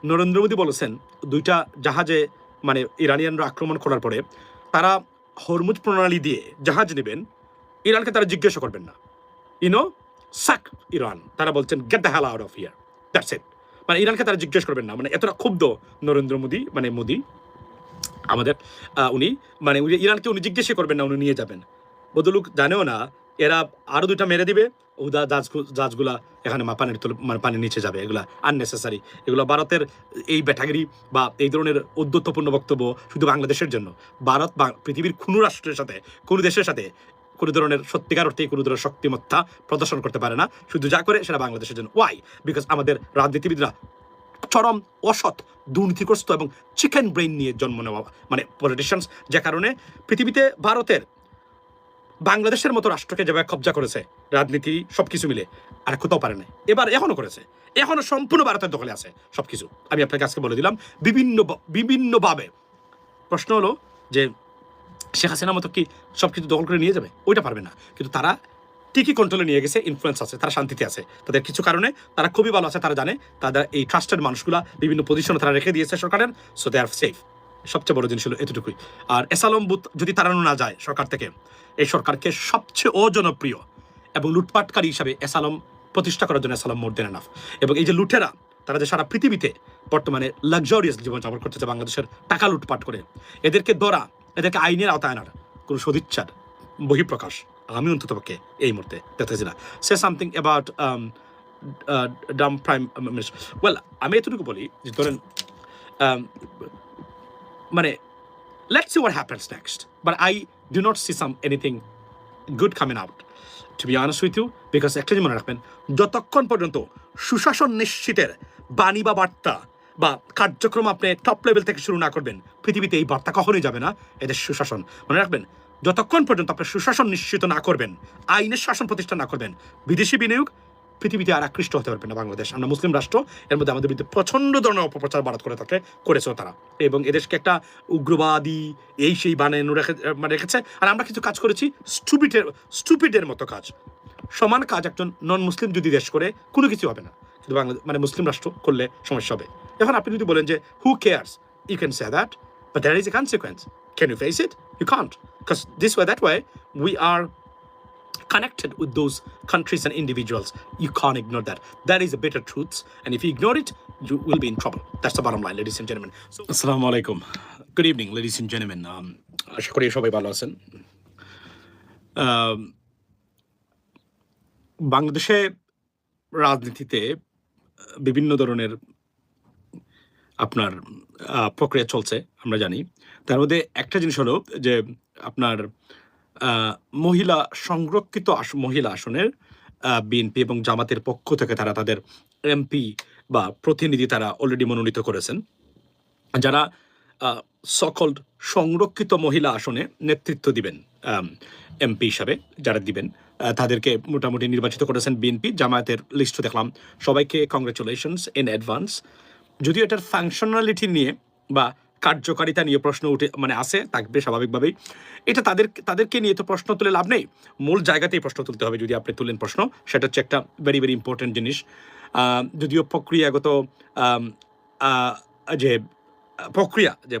নরেন্দ্র মোদী বলেছেন ২টা জাহাজে মানে ইরানিয়ানরা আক্রমণ করার পরে তারা হরমুজ প্রণালী দিয়ে জাহাজ নেবেন, ইরানকে তারা জিজ্ঞাসা করবেন না। ইউনো সাক ইরান, তারা বলছেন get the hell out of here, that's it. মানে ইরানকে তারা জিজ্ঞেস করবেন না, মানে এতটা ক্ষুব্ধ নরেন্দ্র মোদী, মানে মোদী আমাদের উনি মানে ইরানকে উনি জিজ্ঞাসা করবেন না, উনি নিয়ে যাবেন। বদলুক জানেও না এরা আরো ২টা মেরে দিবে, উদা জাহাজগুলা এখানে পানির মানে পানির নিচে যাবে। এগুলা আননেসেসারি, এগুলো ভারতের এই ব্যাটাগিরি বা এই ধরনের উদ্ধত্তপূর্ণ বক্তব্য শুধু বাংলাদেশের জন্য। ভারত বা পৃথিবীর কোনো রাষ্ট্রের সাথে, কোনো দেশের সাথে কোনো ধরনের সত্যিকার অর্থে কোনো ধরনের শক্তিমত্তা প্রদর্শন করতে পারে না, শুধু যা করে সেটা বাংলাদেশের জন্য। ওয়াই? বিকজ আমাদের রাজনীতিবিদরা চরম অসৎ, দুর্নীতিগ্রস্ত এবং চিকেন ব্রেইন নিয়ে জন্ম নেওয়া মানে পলিটিশিয়ানস, যে কারণে পৃথিবীতে ভারতের বাংলাদেশের মতো রাষ্ট্রকে যেভাবে কবজা করেছে রাজনীতি সবকিছু মিলে, আর কোথাও পারে নাই। এবার এখনো করেছে, এখনো সম্পূর্ণ ভারতের দখলে আছে সবকিছু। আমি আপনাকে আজকে বলে দিলাম বিভিন্নভাবে। প্রশ্ন হলো যে শেখ হাসিনার মতো কি সবকিছু দখল করে নিয়ে যাবে? ওইটা পারবে না, কিন্তু তারা ঠিকই কন্ট্রোলে নিয়ে গেছে, ইনফ্লুয়েন্স আছে, তারা শান্তিতে আছে, তাদের কিছু কারণে তারা খুবই ভালো আছে। তারা জানে তাদের এই ট্রাস্টেড মানুষগুলা বিভিন্ন পজিশনে তারা রেখে দিয়েছে সরকারের, সো দে আর সেফ। সবচেয়ে বড় জিনিস হলো এতটুকুই। আর এসালম বুথ যদি তাড়ানো না যায় সরকার থেকে, এই সরকারকে সবচেয়ে অজনপ্রিয় এবং লুটপাটকারী হিসাবে এসালম প্রতিষ্ঠা করার জন্য এসালম মোর দেন এনাফ। এবং এই যে লুটেরা, তারা যে সারা পৃথিবীতে বর্তমানে লাক্সারিয়াস জীবনযাপন করতেছে বাংলাদেশের টাকা লুটপাট করে, এদেরকে ধরা, এদেরকে আইনের আওতায় আনার কোনো সদিচ্ছার বহিঃপ্রকাশ আমি অন্তত পক্ষে এই মুহূর্তে দেখতেছি না। Say something about Dam prime minister. Well, আমি এতটুকু বলি যে ধরেন মানে let's see what happens next, but I do not see anything good coming out, to be honest with you, because একটা জিনিস মনে রাখবেন, যতক্ষণ পর্যন্ত সুশাসন নিশ্চিতের বাণী বা বার্তা বা কার্যক্রম আপনি টপ লেভেল থেকে শুরু না করবেন, পৃথিবীতে এই বার্তা কখনোই যাবে না এদের সুশাসন। মনে রাখবেন, যতক্ষণ পর্যন্ত আপনি সুশাসন নিশ্চিত না করবেন, আইনের শাসন প্রতিষ্ঠা না করবেন, বিদেশি বিনিয়োগ পৃথিবীতে আর আকৃষ্ট হতে পারবে না বাংলাদেশ। আমরা মুসলিম রাষ্ট্র, এর মধ্যে আমাদের বিরুদ্ধে প্রচণ্ড ধরনের অপপ্রচার ভারত করে করেছে তারা, এবং এদেশকে একটা উগ্রবাদী এই সেই বানানো রেখেছে। আর আমরা কিছু কাজ করেছি স্টুপিডের মতো কাজ। সমান কাজ একজন নন মুসলিম যদি দেশ করে কোনো কিছু হবে না, কিন্তু বাংলাদেশ মানে মুসলিম রাষ্ট্র করলে সমস্যা হবে। এখন আপনি যদি বলেন যে who cares, you can say that, but there is a consequence. Can you face it? You can't, because this way that way we are connected with those countries and individuals. You can't ignore that. That is a bitter truth, and if you ignore it, you will be in trouble. That's the bottom line, ladies and gentlemen. So, assalamu alaikum. Good evening, ladies and gentlemen. আশা করি সবাই ভালো আছেন। বাংলাদেশে রাজনীতিতে বিভিন্ন ধরনের আপনার প্রক্রিয়া চলছে, আমরা জানি। তার মধ্যে একটা জিনিস হলো যে আপনার মহিলা সংরক্ষিত মহিলা আসনের বিএনপি এবং জামাতের পক্ষ থেকে তারা তাদের এমপি বা প্রতিনিধি তারা অলরেডি মনোনীত করেছেন, যারা সকল্ড সংরক্ষিত মহিলা আসনে নেতৃত্ব দিবেন, এমপি হিসাবে যারা দিবেন তাদেরকে মোটামুটি নির্বাচিত করেছেন বিএনপি। জামায়াতের লিস্ট দেখলাম, সবাইকে কংগ্রেচুলেশনস ইন অ্যাডভান্স। যদিও এটার ফাংশনালিটি নিয়ে বা কার্যকারিতা নিয়ে প্রশ্ন উঠে মানে আসে, থাকবে স্বাভাবিকভাবেই। এটা তাদেরকে নিয়ে তো প্রশ্ন তুলে লাভ নেই, মূল জায়গাতেই প্রশ্ন তুলতে হবে যদি আপনি তুলেন প্রশ্ন। সেটা হচ্ছে একটা ভেরি ভেরি ইম্পর্টেন্ট জিনিস। যদিও প্রক্রিয়াগত যে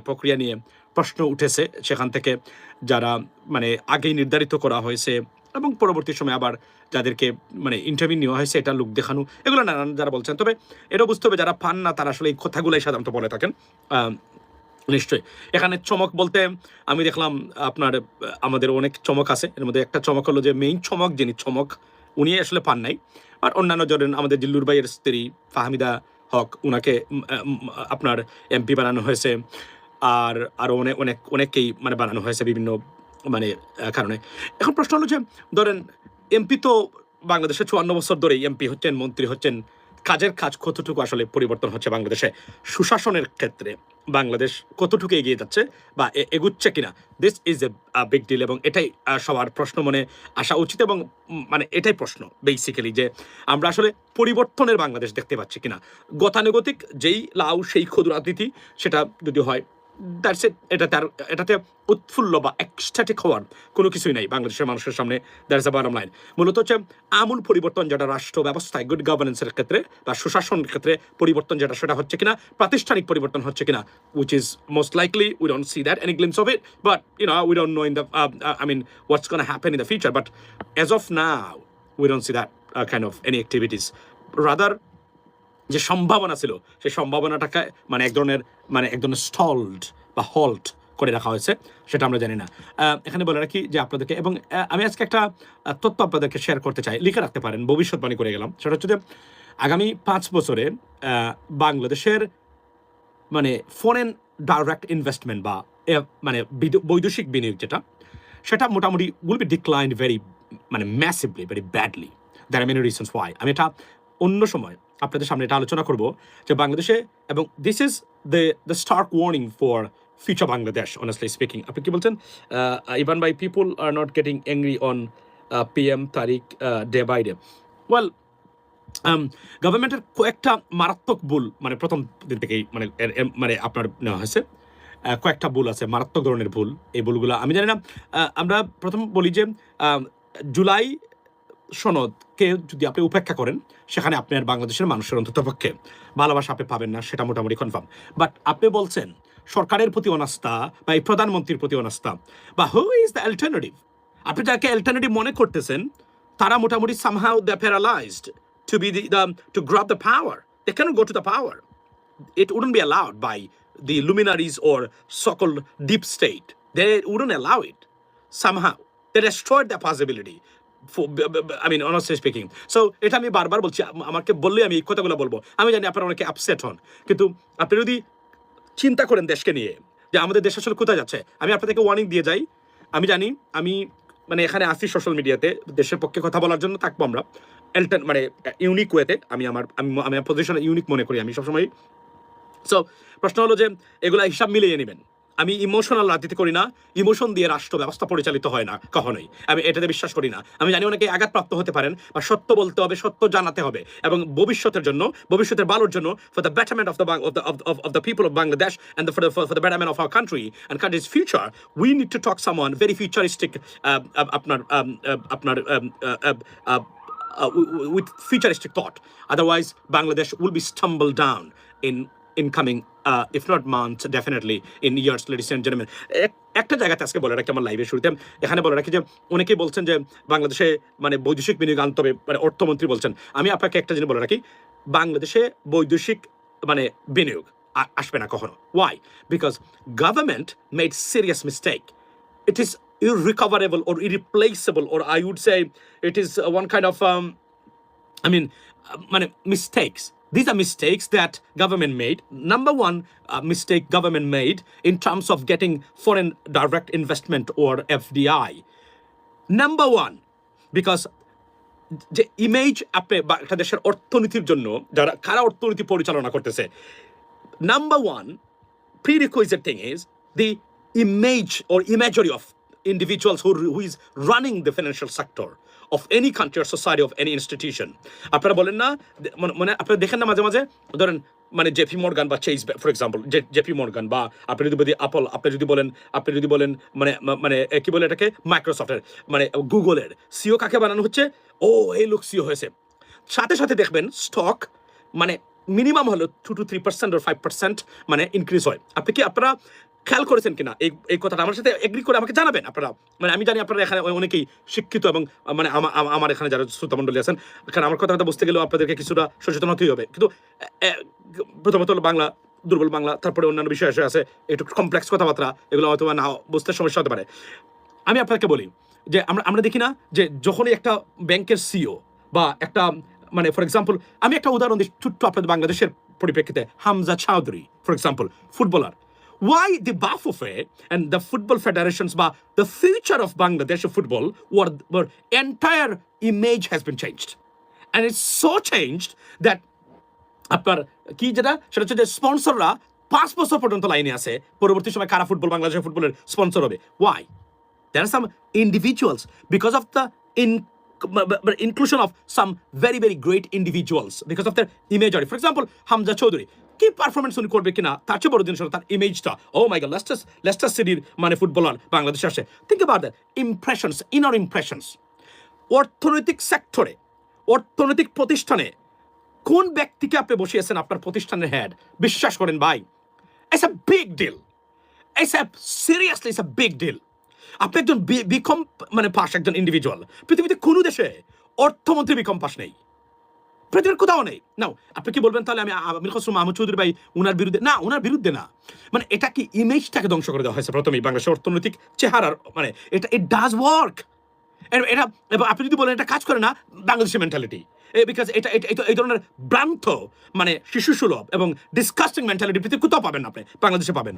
প্রক্রিয়া নিয়ে প্রশ্ন উঠেছে, সেখান থেকে যারা মানে আগেই নির্ধারিত করা হয়েছে এবং পরবর্তী সময় আবার যাদেরকে মানে ইন্টারভিউ নেওয়া হয়েছে, এটা লোক দেখানো, এগুলো নানান যারা বলছেন। তবে এটাও বুঝতে হবে যারা পান না তারা আসলে এই কথাগুলোই সাধারণত বলে থাকেন। নিশ্চয়ই এখানে চমক বলতে আমি দেখলাম আপনার আমাদের অনেক চমক আছে, এর মধ্যে একটা চমক হলো যে মেইন চমক যিনি চমক উনি আসলে পান নাই। আর অন্যান্য ধরেন আমাদের জিল্লুর ভাইয়ের স্ত্রী ফাহমিদা হক, উনাকে আপনার এমপি বানানো হয়েছে, আর আরও অনেককেই মানে বানানো হয়েছে বিভিন্ন মানে কারণে। এখন প্রশ্ন হলো যে ধরেন এমপি তো বাংলাদেশে 54 বছর ধরেই এমপি হচ্ছেন, মন্ত্রী হচ্ছেন, কাজ কতটুকু আসলে পরিবর্তন হচ্ছে বাংলাদেশে সুশাসনের ক্ষেত্রে, বাংলাদেশ কতটুকু এগিয়ে যাচ্ছে বা এগুচ্ছে কিনা, this is a big deal. এবং এটাই সবার প্রশ্ন মনে আসা উচিত, এবং মানে এটাই প্রশ্ন বেসিক্যালি যে আমরা আসলে পরিবর্তনের বাংলাদেশ দেখতে পাচ্ছি কিনা। গতানুগতিক যেই লাউ সেই ক্ষুদ্র রাজনীতি, সেটা যদি হয় দ্যাটস ইট। এটাতে উৎফুল্ল বা এক্সট্যাটিক হওয়ার কোনো কিছুই নাই বাংলাদেশের মানুষের সামনে। That's the bottom line. মূলত হচ্ছে আমূল পরিবর্তন যেটা রাষ্ট্র ব্যবস্থায় গুড গভর্নেন্সের ক্ষেত্রে বা সুশাসনের ক্ষেত্রে পরিবর্তন যেটা সেটা হচ্ছে কিনা, প্রাতিষ্ঠানিক পরিবর্তন হচ্ছে কিনা, which is most likely we don't see that any glimpse of it, but we don't know in the I mean what's gonna happen in the future, but as of now we don't see that kind of any activities. Rather যে সম্ভাবনা ছিল সেই সম্ভাবনাটাকে মানে এক ধরনের স্টলড বা halt করে রাখা হয়েছে, সেটা আমরা জানি না। এখানে বলে রাখি যে আপনাদেরকে, এবং আমি আজকে একটা তথ্য আপনাদেরকে শেয়ার করতে চাই, লিখে রাখতে পারেন, ভবিষ্যৎবাণী করে গেলাম। সেটা হচ্ছে যে আগামী 5 বছরে বাংলাদেশের মানে ফরেন ডাইরেক্ট ইনভেস্টমেন্ট বা মানে বৈদেশিক বিনিয়োগ যেটা, সেটা মোটামুটি will be decline very massively, very badly. There are many reasons why. আমি এটা অন্য সময় আপনাদের সামনে এটা আলোচনা করব যে বাংলাদেশে, এবং this is the stark warning for future Bangladesh, honestly speaking. আপনি কি বলছেন? Even by people are not getting angry on PM Tariq day by day. Well, গভর্নমেন্টের কয়েকটা মারাত্মক ভুল মানে প্রথম দিন থেকেই মানে আপনার নেওয়া হয়েছে। কয়েকটা ভুল আছে, মারাত্মক ধরনের ভুল। এই ভুলগুলো আমি জানি না। আমরা প্রথম বলি যে জুলাই সনদকে যদি আপনি উপেক্ষা করেন, সেখানে আপনার বাংলাদেশের মানুষের অন্ততপক্ষে ভালোবাসা আপনি পাবেন না, সেটা মোটামুটি কনফার্ম। বাট আপনি বলছেন সরকারের প্রতি অনাস্থা বা এই প্রধানমন্ত্রীর প্রতি অনাস্থা, বা হু ইজ দ্য অ্যালটারনেটিভ, আপনি যাকে অ্যালটারনেটিভ মনে করতেছেন তারা মোটামুটি somehow they paralysed to be to grab the power. They cannot go to the power. It wouldn't be allowed by the luminaries or so-called deep state. They wouldn't allow it. Somehow they destroyed the possibility. I mean, honestly speaking. So এটা আমি বারবার বলছি, আমাকে বললে আমি এই কথাগুলো বলবো। আমি জানি আপনারা অনেকে আপসেট হন, কিন্তু আপনি যদি চিন্তা করেন দেশকে নিয়ে যে আমাদের দেশ আসলে কোথায় যাচ্ছে, আমি আপনাদেরকে ওয়ার্নিং দিয়ে যাই। আমি জানি আমি এখানে আসি সোশ্যাল মিডিয়াতে দেশের পক্ষে কথা বলার জন্য, থাকবো আমরা ইউনিক ওয়েতে। আমি আমার পজিশন ইউনিক মনে করি আমি সবসময়। সো প্রশ্ন হলো যে এগুলা হিসাব মিলিয়ে নেবেন। আমি ইমোশনাল রাজনীতি করি না, ইমোশন দিয়ে রাষ্ট্র ব্যবস্থা পরিচালিত হয় না কখনোই, আমি এটাতে বিশ্বাস করি না। আমি জানি অনেকে আঘাতপ্রাপ্ত হতে পারেন, বা সত্য বলতে হবে, সত্য জানাতে হবে, এবং ভবিষ্যতের জন্য, ভবিষ্যতের ভালোর জন্য, for the betterment of the people of Bangladesh and for the betterment of our country and countries future, we need to talk someone very futuristic, আপনার with futuristic thought. Otherwise, Bangladesh will be stumbled down in coming, if not months, definitely in years, ladies and gentlemen. একটা জায়গাতে আজকে বলে রাখি আমার লাইভের শুরুতে, এখানে বলে রাখি যে অনেকেই বলছেন যে বাংলাদেশে বৈদেশিক বিনিয়োগ আনতে হবে, অর্থমন্ত্রী বলছেন। আমি আপনাকে একটা জিনিস বলে রাখি, বাংলাদেশে বৈদেশিক বিনিয়োগ আসবে না কখনো। Why? Because government made serious mistake. It is irrecoverable or irreplaceable, or I would say it is one kind of mistakes. These are mistakes that government made. Number one mistake government made in terms of getting foreign direct investment or FDI. Number one, because যে image আপনি একটা দেশের অর্থনীতির জন্য যারা কারা অর্থনীতি পরিচালনা করতেছে, number one prerequisite thing is the image or imagery of individuals who is running the financial sector of any country or society, of any institution. আপনারা বলেন না, আপনারা দেখেন না মাঝে মাঝে, ধরেন জেপি মর্গান বা chess, for example JP Morgan, বা আপনি যদি অ্যাপল, আপনি যদি বলেন কি বলে এটাকে, মাইক্রোসফটের গুগলের সিও কাকে বানানো হচ্ছে, ও এই লোক সিও হয়েছে, সাথে সাথে দেখবেন স্টক মিনিমাম হলো 2 to 3% or 5% ইনক্রিজ হয়। আপনারা খেয়াল করেছেন কিনা এই কথাটা? আমার সাথে এগ্রি করে আমাকে জানাবেন আপনারা। আমি জানি আপনারা এখানে অনেকেই শিক্ষিত, এবং আমার এখানে যারা শ্রোতামণ্ডলী আছেন, কারণ আমার কথা বুঝতে গেলেও আপনাদেরকে কিছুটা সচেতন হতেই হবে। কিন্তু প্রথমত হলো বাংলা, দুর্বল বাংলা, তারপরে অন্যান্য বিষয় আছে, একটু কমপ্লেক্স কথাবার্তা, এগুলো হয়তো না বুঝতে সমস্যা হতে পারে। আমি আপনাকে বলি যে আমরা দেখি না যে যখনই একটা ব্যাংকের সিও বা একটা ফর এক্সাম্পল, আমি একটা উদাহরণ দিই ছোট্ট আপনাদের বাংলাদেশের পরিপ্রেক্ষিতে, Hamza Chowdhury for example, footballer. Why the BAFOFE and the football federations, but the future of Bangladesh football, were entire image has been changed, and it's so changed that আপনার কি যেটা সেটা হচ্ছে যে স্পন্সররা 5 বছর পর্যন্ত লাইনে আছে, পরবর্তী সময় কারা ফুটবল, বাংলাদেশের ফুটবলের স্পন্সর হবে। Why? There are some individuals, because of the inclusion of some very, very great individuals, because of their imagery. For example, Hamza Chaudhry, কি পারফরমেন্স উনি করবে কিনা তার চেয়ে বড় জিনিস হলো তার ইমেজটা। ও মাই গড, লেস্টার সিটির মানে ফুটবলার বাংলাদেশে আসে। Think about that impressions, inner impressions. অর্থনৈতিক সেক্টরে, অর্থনৈতিক প্রতিষ্ঠানে কোন ব্যক্তিকে আপনি বসিয়েছেন আপনার প্রতিষ্ঠানের হেড, বিশ্বাস করেন ভাই, it's a big deal. It's a seriously it's a big deal. আপনি একজন বিকম মানে পাস একজন ইন্ডিভিজুয়াল, পৃথিবীতে কোনো দেশে অর্থমন্ত্রী বিকম পাস নেই, পৃথিবীর কোথাও নেই। নাও আপনি কি বলবেন তাহলে আমি আমির খসরু মাহমুদ চৌধুরী ভাই উনার বিরুদ্ধে না, উনার বিরুদ্ধে না, মানে এটা কি ইমেজটাকে ধ্বংস করে দেওয়া হয়েছে প্রথমেই বাংলাদেশের অর্থনৈতিক চেহারার, মানে এটা ইট ডাজ ওয়ার্ক। এটা আপনি যদি বলেন এটা কাজ করে না, বাংলাদেশের মেন্টালিটি, বিকজ এটা এই ধরনের ভ্রান্ত মানে শিশু সুলভ এবং ডিসকাস্টিং মেন্টালিটি পৃথিবীর কোথাও পাবেন না, আপনি বাংলাদেশে পাবেন।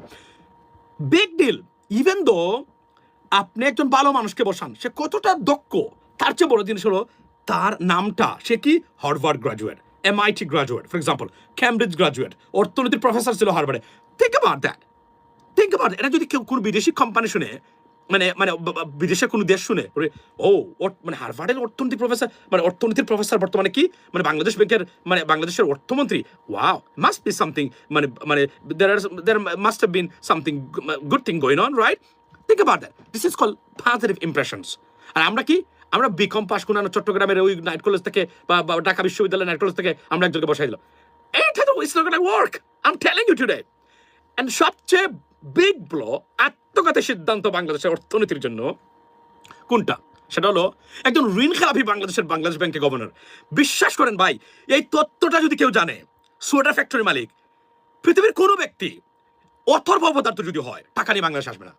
Big deal. ইভেন দো আপনি একজন ভালো মানুষকে বসান, সে কতটা দক্ষ, তার চেয়ে বড় জিনিস হলো তার নামটা, সে কি Harvard graduate, MIT graduate, for example Cambridge graduate, অর্থনীতির প্রফেসর ছিল হার্ভার্ডে। Think about that, think about এটা। যদি কেউ কোনো বিদেশি কোম্পানি শুনে, মানে মানে বিদেশের কোনো দেশ শুনে, ও মানে হার্ভার্ডের অর্থনীতির প্রফেসর, মানে অর্থনীতির প্রফেসর বর্তমানে কি মানে বাংলাদেশ ব্যাংকের মানে বাংলাদেশের অর্থমন্ত্রী, ওয়াও, মাস্ট বি সামথিং, মানে মানে there must have been something good thing going on, right? Think about that. This is called positive impressions. আর আমরা কি, আমরা বিকম পাস কোন চট্টগ্রামের ওই নাইট কলেজ থেকে বা ঢাকা বিশ্ববিদ্যালয়ের নাইট কলেজ থেকে আমরা একজনকে বসাই দিলাম, এটা তো it's not gonna work, I am telling you today. And সবচেয়ে বিগ ব্লো, আত্মঘাতী সিদ্ধান্ত বাংলাদেশের অর্থনীতির জন্য কোনটা, সেটা হলো একজন ঋণ খেলাপি বাংলাদেশ ব্যাংকের গভর্নর। বিশ্বাস করেন ভাই, এই তথ্যটা যদি কেউ জানে, সোয়েটার ফ্যাক্টরি মালিক, পৃথিবীর কোনো ব্যক্তি অথর্ব পদার্থ যদি হয়, টাকা নিয়ে বাংলাদেশ আসবে না।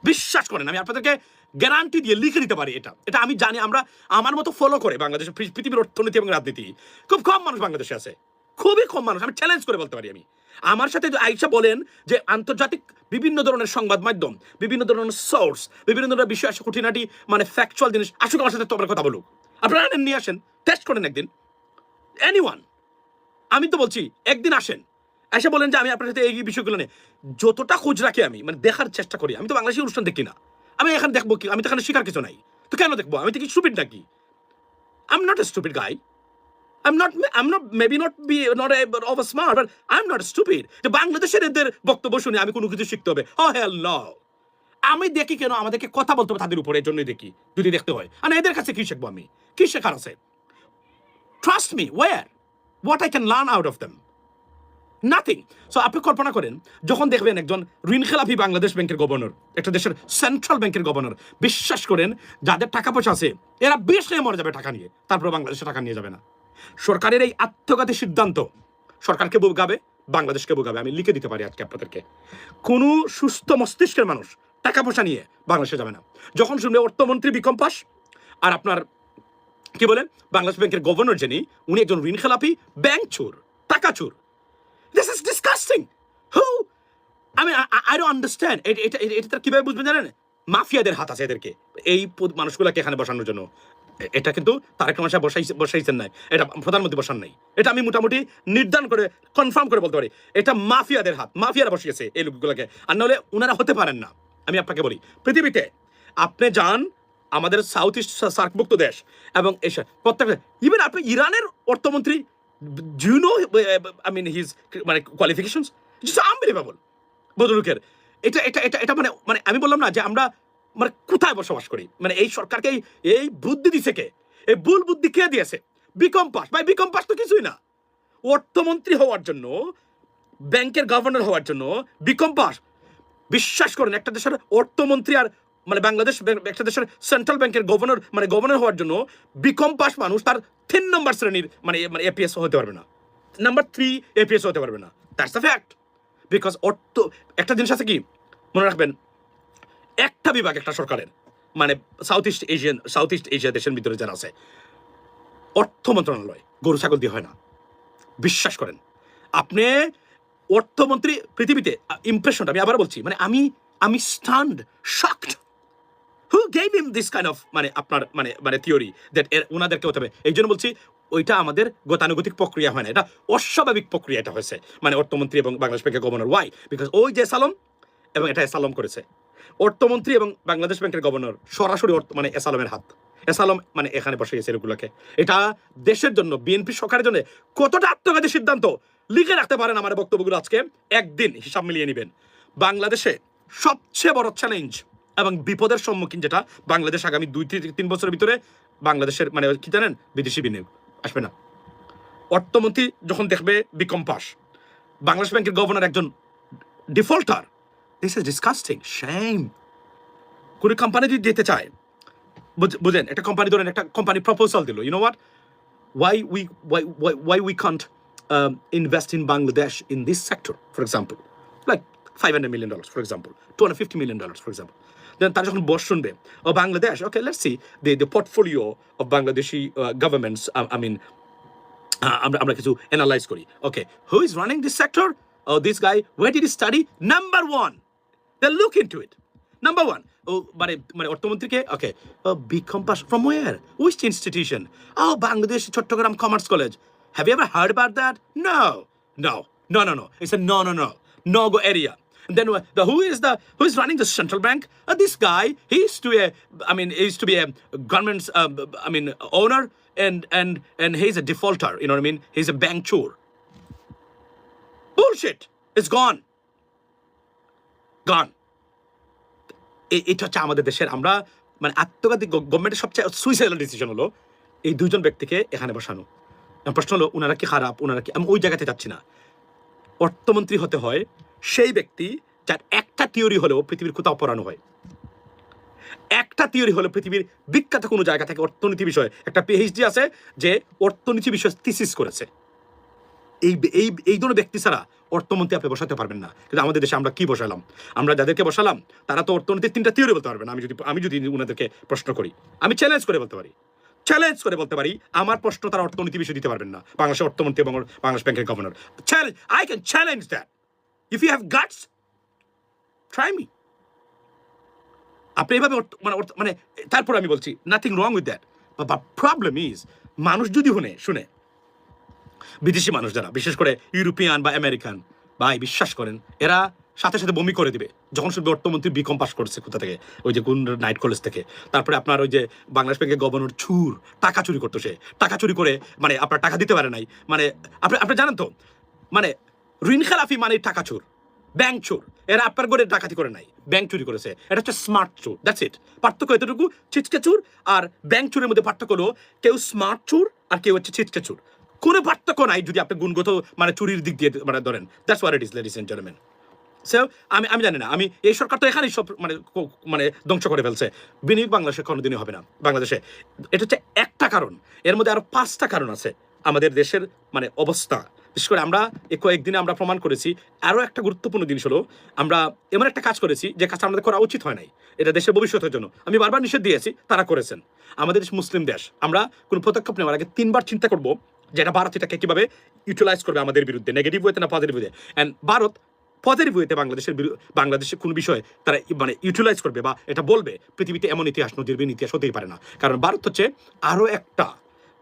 বিশ্বাস করেন, আমি আপনাদেরকে গ্যারান্টি দিয়ে লিখে দিতে পারি। এটা আমি জানি। আমরা আমার মতো ফলো করে বাংলাদেশের পৃথিবীর অর্থনীতি এবং রাজনীতি খুব কম মানুষ বাংলাদেশে আছে, খুবই কম মানুষ। আমি চ্যালেঞ্জ করে বলতে পারি। আমি আমার সাথে আইসা বলেন যে আন্তর্জাতিক বিভিন্ন ধরনের সংবাদ মাধ্যম, বিভিন্ন ধরনের সোর্স, বিভিন্ন ধরনের বিষয় আসে, খুঁটিনাটি মানে ফ্যাকচুয়াল জিনিস আসুক, আমার সাথে তোমার কথা বলুক। আপনারা নিয়ে আসেন, টেস্ট করেন একদিন, এনিওয়ান। আমি তো বলছি একদিন আসেন, এসে বলেন যে আমি আপনার সাথে এই বিষয়গুলো নিয়ে যতটা খোঁজ রাখি, আমি মানে দেখার চেষ্টা করি। আমি তো বাংলাদেশি অনুষ্ঠান দেখি না, আমি এখানে দেখবো কি? আমি তো এখানে শিকার কিছু নাই, তো কেন দেখবো? আমি তো কি স্টুপিড নাকি? I'm not a stupid guy. I'm not maybe not over smart, but I'm not stupid. যে বাংলাদেশের এদের বক্তব্য শুনে আমি কোনো কিছু শিখতে হবে? Oh hell no. আমি দেখি কেন আমাদেরকে কথা বলতে হবে তাদের উপরে, এর জন্যই দেখি। যদি দেখতে হয়, আর এদের কাছে কি শিখবো আমি? কি শেখার আছে? Trust me, where? What I can learn out of them? Nothing. So আপনি কল্পনা করেন, যখন দেখবেন একজন ঋণ খেলাপি বাংলাদেশ ব্যাংকের গভর্নর, একটা দেশের সেন্ট্রাল ব্যাংকের গভর্নর, বিশ্বাস করেন যাদের টাকা পয়সা আছে এরা বেশ নিয়ে মরে যাবে টাকা নিয়ে, তারপরে বাংলাদেশে টাকা নিয়ে যাবে না। সরকারের এই আত্মঘাতী সিদ্ধান্ত সরকারকে বোগাবে, বাংলাদেশকে বোগাবে। আমি লিখে দিতে পারি আজকে আপনাদেরকে, কোনো সুস্থ মস্তিষ্কের মানুষ টাকা পয়সা নিয়ে বাংলাদেশে যাবে না। যখন শুনবে অর্থমন্ত্রী বিকম পাস আর আপনার কি বলে বাংলাদেশ ব্যাংকের গভর্নর যিনি, উনি একজন ঋণ খেলাপি, ব্যাংক চোর, টাকা চোর, this is disgusting. Who? I mean, I don't understand. এটা কিভাবে বুঝবেন জানেন? মাফিয়াদের হাত আছে এদেরকে, এই মানুষগুলোকে এখানে বসানোর জন্য। এটা কিন্তু তারেক রহমান সাহেব বসাইছেন না, এটা প্রধানমন্ত্রী বসান নাই। এটা আমি মোটামুটি নির্ধারণ করে কনফার্ম করে বলতে পারি, এটা মাফিয়াদের হাত, মাফিয়ারা বসিয়েছে এই লোকগুলোকে, আর নাহলে ওনারা হতে পারেন না। আমি আপনাকে বলি, পৃথিবীতে আপনি যান আমাদের সাউথ ইস্ট সার্কভুক্ত দেশ এবং এসে প্রত্যেকটা, ইভেন আপনি ইরানের অর্থমন্ত্রী, do you know I mean his মানে qualifications just unbelievable বদলুকের। এটা মানে আমি বললাম না যে আমরা মানে কোথায় বসবাস করি, মানে এই সরকারকে এই বুদ্ধি দিছে কে? এই ভুল বুদ্ধি কে দিয়েছে? বিকম পাস ভাই, বিকম পাস তো কিছুই না। অর্থমন্ত্রী হওয়ার জন্য, ব্যাংকের গভর্নর হওয়ার জন্য বিকম পাস, বিশ্বাস করেন একটা দেশের অর্থমন্ত্রী আর মানে বাংলাদেশ একটা দেশের সেন্ট্রাল ব্যাংকের গভর্নর মানে গভর্নর হওয়ার জন্য বিকম পাস মানুষ তার 3 নম্বর শ্রেণীর মানে এপিএস হতে পারবে না, নাম্বার 3 এপিএস হতে পারবে না। That's the fact. বিকজ অর্থ একটা জিনিস আছে কি মনে রাখবেন, একটা বিভাগ একটা সরকারের মানে সাউথ ইস্ট এশিয়া দেশের ভিতরে যারা আছে, অর্থ মন্ত্রণালয় গরু ছাগল দিয়ে হয় না। বিশ্বাস করেন, আপনি অর্থমন্ত্রী পৃথিবীতে ইমপ্রেশনটা আমি আবার বলছি, মানে আমি stand, shocked. Who gave him this kind of মানে আপনার মানে থিওরি দ্যাট ওনাদেরকে হতে হবে? এই জন্য বলছি ওইটা আমাদের গতানুগতিক প্রক্রিয়া হয় না, এটা অস্বাভাবিক প্রক্রিয়া এটা হয়েছে, মানে অর্থমন্ত্রী এবং বাংলাদেশ ব্যাংকের গভর্নর। ওয়াই? বিকজ ওই যে এসালম এবং এটা এসালম করেছে। অর্থমন্ত্রী এবং বাংলাদেশ ব্যাংকের গভর্নর সরাসরি মানে এসালমের হাত, এসালম মানে এখানে বসে গেছে এগুলোকে। এটা দেশের জন্য, বিএনপি সরকারের জন্য কতটা আত্মঘাতী সিদ্ধান্ত, লিখে রাখতে পারেন আমার বক্তব্যগুলো আজকে, একদিন হিসাব মিলিয়ে নেবেন। বাংলাদেশে সবচেয়ে বড় চ্যালেঞ্জ এবং বিপদের সম্মুখীন যেটা বাংলাদেশ আগামী 2-3 বছরের ভিতরে বাংলাদেশের মানে কি জানেন, বিদেশি বিনিয়োগ আসবে না। অর্থমন্ত্রী যখন দেখবে বিকম পাস, বাংলাদেশ ব্যাংকের গভর্নর একজন defaulter, this is disgusting, shame. কোনো কোম্পানি যদি যেতে চায়, বুঝেন, একটা কোম্পানি ধরেন একটা কোম্পানি প্রপোজাল দিল, you know what, why we can't invest in Bangladesh in this sector, for example, like $500 million, for example, $250 million, for example. Then তারা যখন বস শুনবে, ও Bangladesh, okay, let's see the portfolio of Bangladeshi governments, I mean, আমরা কিছু analyse করি, okay, who is running this sector? Oh, this guy, where did he study? Number one, they look into it. Number one, মানে অর্থমন্ত্রীকে, okay, BCom pass from where? Which institution? Oh, Bangladesh Chattogram Commerce College. Have you ever heard about that? No. It's a no go area. And then who is running the central bank? This guy, he used to be a government's owner, and he's a defaulter. You know what I mean? He's a bank chur. Bullshit. It's gone. এটা হচ্ছে আমাদের দেশের, আমরা মানে আত্মঘাতী গভর্নমেন্টের সবচেয়ে suicidal decision হলো এই দুজন ব্যক্তিকে এখানে বসানো। প্রশ্ন হলো ওনারা কি খারাপ, ওনারা কি, আমি ওই জায়গাতে যাচ্ছি না। অর্থমন্ত্রী হতে হয় সেই ব্যক্তি যার একটা থিওরি হলেও পৃথিবীর কোথাও পড়ানো হয়, একটা থিওরি হলো পৃথিবীর বিখ্যাত কোনো জায়গা থেকে অর্থনীতি বিষয়ে একটা পিএইচডি আছে যে অর্থনীতি বিষয়ে থিসিস করেছে। এই ধরনের ব্যক্তি ছাড়া অর্থমন্ত্রী আপনি বসাতে পারবেন না। কিন্তু আমাদের দেশে আমরা কি বসালাম, আমরা যাদেরকে বসালাম তারা তো অর্থনীতির 3টা থিওরি বলতে পারবে না। আমি যদি ওনাদেরকে প্রশ্ন করি, আমি চ্যালেঞ্জ করে বলতে পারি আমার প্রশ্ন তারা অর্থনীতি বিষয় দিতে পারবেন না, বাংলাদেশের অর্থমন্ত্রী এবং বাংলাদেশ ব্যাংকের governor. I can challenge that. If you have guts, try me. আপনি এইভাবে মানে তারপর আমি বলছি nothing wrong with that, but problem is মানুষ যদি শুনে বিদেশি মানুষ যারা, বিশেষ করে ইউরোপিয়ান বা আমেরিকান, ভাই বিশ্বাস করেন এরা সাথে সাথে বমি করে দিবে যখন শুনবে অর্থমন্ত্রী বিকম পাস করছে কোথা থেকে, ওই যে কোন নাইট কলেজ থেকে। তারপরে আপনার ওই যে বাংলাদেশ ব্যাংকের গভর্নর টাকা চুরি করতো, সে টাকা চুরি করে মানে আপনার টাকা দিতে পারে নাই, মানে আপনি জানেন তো, মানে ঋণ খেলাফি মানে টাকা চোর, ব্যাংক চোর, এরা আপনার ঘরে ডাকাতি করে নাই, ব্যাংক চুরি করেছে। এটা হচ্ছে স্মার্ট চোর, দ্যাটস ইট। পার্থক্য এতটুকু, ছিচকে চোর আর ব্যাংক চোরের মধ্যে পার্থক্য হলো কেউ স্মার্ট চোর আর কেউ হচ্ছে ছিচকে চোর। কোনো পার্থক্য নাই যদি আপনি গুণগত মানে চুরির দিক দিয়ে মানে ধরেন। That's what it is, ladies and gentleman. So আমি জানি না, এই সরকার তো এখানেই সব মানে ধ্বংস করে ফেলছে। বিনিয়োগ বাংলাদেশে কোনোদিনই হবে না বাংলাদেশে। এটা হচ্ছে একটা কারণ, এর মধ্যে আরো 5টা কারণ আছে আমাদের দেশের মানে অবস্থা। বিশেষ করে আমরা কয়েকদিনে আমরা প্রমাণ করেছি। আরও একটা গুরুত্বপূর্ণ জিনিস হলো, আমরা এমন একটা কাজ করেছি যে কাজটা আমাদের করা উচিত হয় নাই, এটা দেশের ভবিষ্যতের জন্য আমি বারবার নিষেধ দিয়েছি, তারা করেছেন। আমাদের দেশ মুসলিম দেশ, আমরা কোনো পদক্ষেপ নেওয়ার আগে 3বার চিন্তা করবো যে এটা ভারত এটাকে কিভাবে ইউটিলাইজ করবে আমাদের বিরুদ্ধে, নেগেটিভ ওয়েতে না পজিটিভ ওয়েতে। অ্যান্ড ভারত পজিটিভ ওয়েতে বাংলাদেশের কোনো বিষয় তারা মানে ইউটিলাইজ করবে বা এটা বলবে, পৃথিবীতে এমন ইতিহাস নদীর ইতিহাস হতেই পারে না। কারণ ভারত হচ্ছে আরও একটা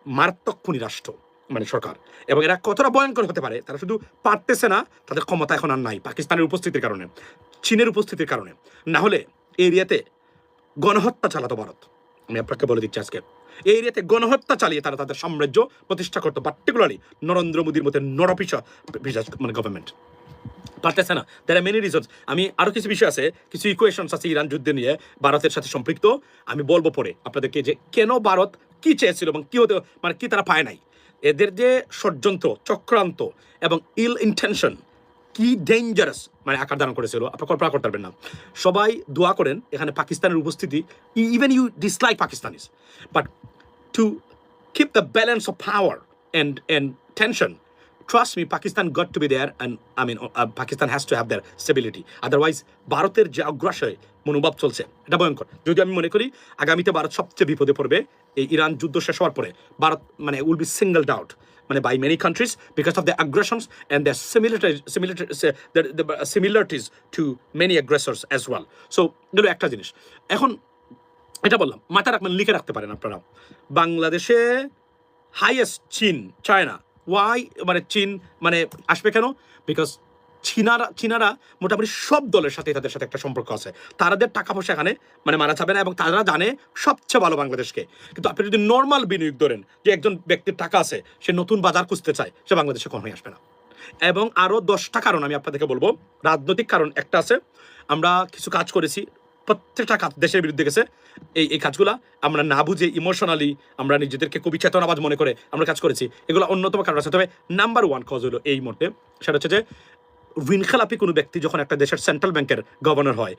মারাত্মক খুনি রাষ্ট্র, মানে সরকার। এবং এরা কতটা ভয়ঙ্কর হতে পারে তারা শুধু পারতেছে না, তাদের ক্ষমতা এখন আর নাই পাকিস্তানের উপস্থিতির কারণে, চীনের উপস্থিতির কারণে। না হলে এই এরিয়াতে গণহত্যা চালাতো ভারত। আমি আপনাকে বলে দিচ্ছি আজকে, এই এরিয়াতে গণহত্যা চালিয়ে তারা তাদের সাম্রাজ্য প্রতিষ্ঠা করতো, পার্টিকুলারলি নরেন্দ্র মোদীর মতো নরপিসা মানে গভর্নমেন্ট পারতেছে না। There are many reasons. আমি আরও কিছু বিষয় আছে, কিছু ইকুয়েশনস আছে ইরান যুদ্ধে নিয়ে ভারতের সাথে সম্পৃক্ত, আমি বলবো পরে আপনাদেরকে যে কেন ভারত কি চেয়েছিল এবং কি হতে মানে কি তারা পায় নাই। এদের যে ষড়যন্ত্র, চক্রান্ত এবং ইল ইন্টেনশন কি ডেঞ্জারাস মানে আকার ধারণ করেছিল আপনার কল্পনা করতে পারবেন না। সবাই দোয়া করেন এখানে পাকিস্তানের উপস্থিতি, even you dislike Pakistanis, but to keep the balance of power and tension, trust me, Pakistan got to be there, and Pakistan has to have their stability. Otherwise, ভারতের যে অগ্রাসয় মনোভাব চলছে এটা ভয়ঙ্কর। যদি আমি মনে করি আগামীতে ভারত সবচেয়ে বিপদে পড়বে এই ইরান যুদ্ধ শেষ হওয়ার পরে, ভারত মানে উইল বি সিঙ্গলড আউট মানে by many countries because of their aggressions and their similarities to many aggressors as well. So গেল একটা জিনিস। এখন এটা বললাম, মাথা রাখবেন, লিখে রাখতে পারেন আপনারা। বাংলাদেশে হাইয়েস্ট চীন, চায়না। ওয়াই মানে চীন মানে আসবে কেন? বিকজ চীনারা মোটামুটি সব দলের সাথে তাদের সাথে একটা সম্পর্ক আছে, তাদের টাকা পয়সা এখানে মানে মারা যাবে না, এবং তারা জানে সবচেয়ে ভালো বাংলাদেশকে। কিন্তু আপনি যদি নর্মাল বিনিয়োগ ধরেন যে একজন ব্যক্তির টাকা আছে, সে নতুন বাজার খুঁজতে চায়, সে বাংলাদেশে কখনোই আসবে না। এবং আরও 10টা কারণ আমি আপনাদেরকে বলবো। রাজনৈতিক কারণ একটা আছে, আমরা কিছু কাজ করেছি, প্রত্যেকটা কাজ দেশের বিরুদ্ধে গেছে। এই কাজগুলা আমরা না বুঝে ইমোশনালি আমরা নিজেদেরকে খুবই চেতনাবাজ মনে করে আমরা কাজ করেছি, এগুলো অন্যতম কারণ আছে। তবে নাম্বার 1 কজ হলো এই মুহূর্তে, সেটা হচ্ছে যে ঋণখেলাপি কোনো ব্যক্তি যখন একটা দেশের সেন্ট্রাল ব্যাংকের গভর্নর হয়,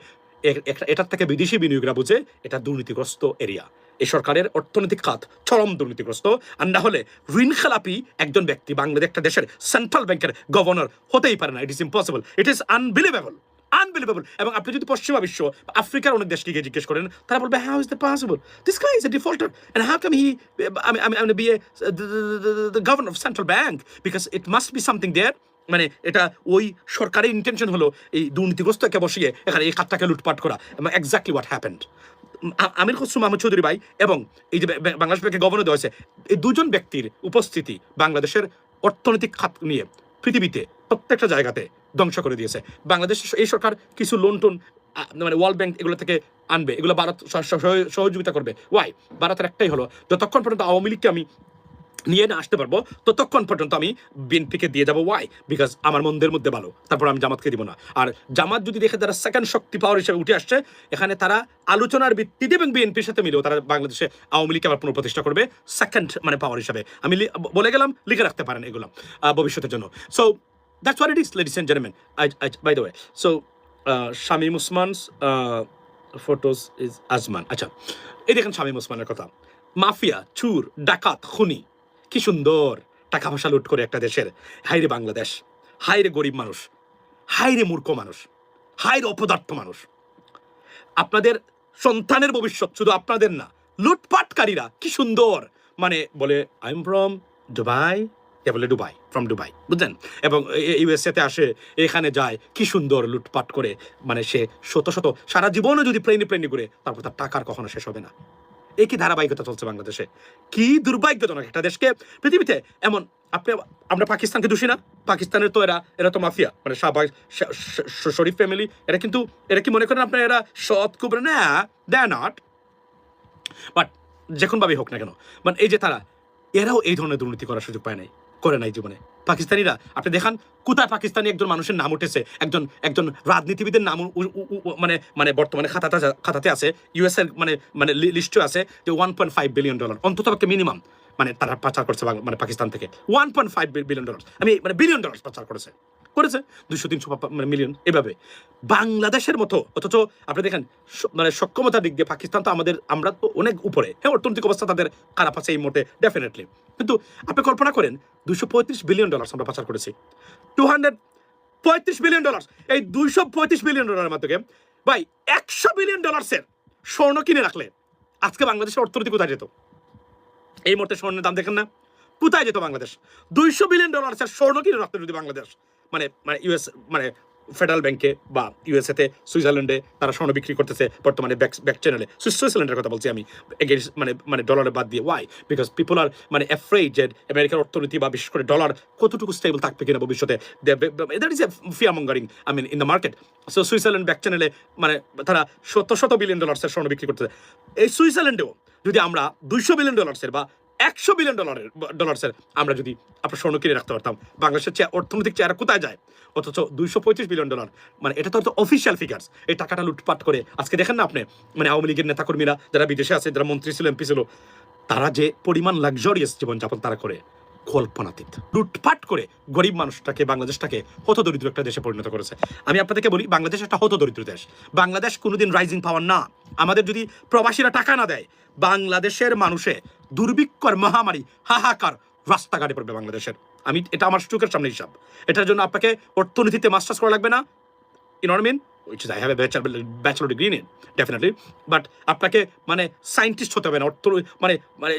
এটার থেকে বিদেশি বিনিয়োগরা বুঝে এটা দুর্নীতিগ্রস্ত এরিয়া, এই সরকারের অর্থনৈতিক খাত চরম দুর্নীতিগ্রস্ত। আর না হলে ঋণখেলাপি একজন ব্যক্তি বাংলাদেশ একটা দেশের সেন্ট্রাল ব্যাংকের গভর্নর হতেই পারে না। It is impossible, it is unbelievable, unbelievable. এবং আপনি যদি পশ্চিমা বিশ্ব, আফ্রিকার অনেক দেশকে গিয়ে জিজ্ঞেস করেন, তারা বলবে how is that possible, this guy is a defaulter and how come he be a governor of central bank, because it must be something there. মানে এটা ওই সরকারের ইন্টেনশন হলো এই দুর্নীতিগ্রস্তকে বসিয়ে এখানে এই খাতটাকে লুটপাট করা। Exactly what happened. Amir Khasru Mahmud Chowdhury ভাই এবং এই যে বাংলাদেশ ব্যাংকের গভর্নর দেওয়া হয়েছে, এই দুজন ব্যক্তির উপস্থিতি বাংলাদেশের অর্থনৈতিক খাত নিয়ে পৃথিবীতে প্রত্যেকটা জায়গাতে ধ্বংস করে দিয়েছে। বাংলাদেশ এই সরকার কিছু লোন টোন মানে ওয়ার্ল্ড ব্যাংক এগুলো থেকে আনবে, এগুলো ভারত সহযোগিতা করবে। ওয়াই? ভারতের একটাই হলো, যতক্ষণ পর্যন্ত আওয়ামী লীগকে আমি নিয়ে না আসতে পারবো ততক্ষণ পর্যন্ত আমি বিএনপিকে দিয়ে যাবো। ওয়াই? বিকজ আমার মনদের মধ্যে ভালো, তারপর আমি জামাতকে দিব না। আর জামাত যদি দেখে তারা সেকেন্ড শক্তি পাওয়ার হিসেবে উঠে আসছে, এখানে তারা আলোচনার ভিত্তিতে এবং বিএনপির সাথে মিলেও তারা বাংলাদেশে আওয়ামী লীগকে আবার পুনঃপ্রতিষ্ঠা করবে সেকেন্ড মানে পাওয়ার হিসেবে। আমি বলে গেলাম, লিখে রাখতে পারেন এগুলো ভবিষ্যতের জন্য। So that's what it is, ladies and gentleman. By the way, so Shamim Osman's photos is Ajman. আচ্ছা, এই দেখেন শামীম ওসমানের কথা। মাফিয়া, চুর, ডাকাত, খুনি, কি সুন্দর টাকা পয়সা লুট করে একটা দেশের। হাইরে বাংলাদেশ, হাইরে গরিব মানুষ, হাইরে মূর্খ মানুষ, হাইরে অপদার্থ মানুষ। আপনাদের সন্তানের ভবিষ্যৎ শুধু আপনাদের না, লুটপাটকারীরা কি সুন্দর মানে বলে আই এম ফ্রম দুবাই, কে বলে দুবাই, ফ্রম দুবাই, বুঝলেন? এবং ইউএসএতে আসে, এখানে যায়, কি সুন্দর লুটপাট করে, মানে সে শত শত সারা জীবনও যদি প্লেনে করে, তারপর তার টাকার কখনো শেষ হবে না। এই কি ধারাবাহিকতা চলছে বাংলাদেশে? কি দুর্ভাগ্যজনক একটা দেশকে পৃথিবীতে এমন। আমরা পাকিস্তানকে দোষী না, পাকিস্তানের তো এরা তো মাফিয়া, মানে শাহবাগ শরীফ ফ্যামিলি, এরা কি মনে করেন আপনার এরা সৎ খুব না? They not. বাট যেমনভাবেই হোক না কেন, মানে এই যে তারা, এরাও এই ধরনের দুর্নীতি করার সুযোগ পায় নাই, করে নাই জীবনে। পাকিস্তানিরা আপনি দেখান কোথায় পাকিস্তানি একজন মানুষের নাম উঠেছে, একজন রাজনীতিবিদের নাম মানে মানে বর্তমানে খাতাতে আছে, ইউএস এর মানে লিস্টে আছে যে $1.5 বিলিয়ন, অন্তত মিনিমাম মানে তারা পাচার করছে মানে পাকিস্তান থেকে $1.5 বিলিয়ন। আমি মানে বিলিয়ন ডলার পাচার করেছে 200-300 মানে মিলিয়ন এভাবে বাংলাদেশের মতো। অথচ আপনি দেখেন মানে সক্ষমতার দিক দিয়ে পাকিস্তান তো আমরা তো অনেক উপরে। হ্যাঁ, অর্থনৈতিক অবস্থা তাদের খারাপ আছে এই মুহূর্তে ডেফিনেটলি, কিন্তু আপনি কল্পনা করেন $235 বিলিয়ন আমরা পাচার করেছি। $235 বিলিয়ন, এই $235 বিলিয়ন মাধ্যমে ভাই $100 বিলিয়ন স্বর্ণ কিনে রাখলে আজকে বাংলাদেশের অর্থনীতি কোথায় যেত? এই মুহূর্তে স্বর্ণের দাম দেখেন না, কোথায় যেত বাংলাদেশ? $200 বিলিয়ন স্বর্ণ কিনে রাখতে যদি বাংলাদেশ মানে ইউএস মানে ফেডারেল ব্যাংকে বা ইউএসএতে, সুইজারল্যান্ডে তারা স্বর্ণ বিক্রি করতেছে বর্তমানে ব্যাক চ্যানেলে। সুইজারল্যান্ডের কথা বলছি আমি, মানে ডলারে বাদ দিয়ে। ওয়াই? বিকজ পিপল আর মানে অ্যাফ্রেড যে আমেরিকার অর্থনীতি বা বিশেষ করে ডলার কতটুকু স্টেবল থাকবে কিনা ভবিষ্যতে। That is A fear mongering in the market. So Switzerland back চ্যানেলে মানে তারা শত বিলিয়ন ডলার্সের স্বর্ণ বিক্রি করতেছে। এই সুইজারল্যান্ডেও যদি আমরা $200 বিলিয়ন বা $100 বিলিয়ন আমরা যদি আপনার স্বর্ণ কিনে রাখতে পারতাম, বাংলাদেশের অর্থনৈতিক চেহারা কোথায় যায়? অথচ $235 বিলিয়ন, মানে এটা তো অফিসিয়াল ফিগার্স। এই টাকাটা লুটপাট করে আজকে দেখেন না আপনি, মানে আওয়ামী লীগের নেতাকর্মীরা যারা বিদেশে আছে, যারা মন্ত্রী ছিল, এমপি ছিল, তারা যে পরিমাণ লাক্সারিয়াস জীবনযাপন তারা করে কল্পনাতীত। লুটপাট করে গরিব মানুষটাকে, বাংলাদেশটাকে হতদরিদ্র একটা দেশে পরিণত করেছে। আমি আপনাদেরকে বলি, বাংলাদেশ একটা হতদরিদ্র দেশ। বাংলাদেশ কোনোদিন রাইজিং পাওয়ার না। আমাদের যদি প্রবাসীরা টাকা না দেয়, বাংলাদেশের মানুষে দুর্ভিক্ষর মহামারী হাহাকার রাস্তাঘাটে পড়বে বাংলাদেশের। এটা আমার চোখের সামনে হিসাব। এটার জন্য আপনাকে অর্থনীতিতে মাস্টার্স করা লাগবে না, you know what I mean, which is I have a bachelor degree in it definitely, but আপনাকে মানে সায়েন্টিস্ট হতে হবে না, মানে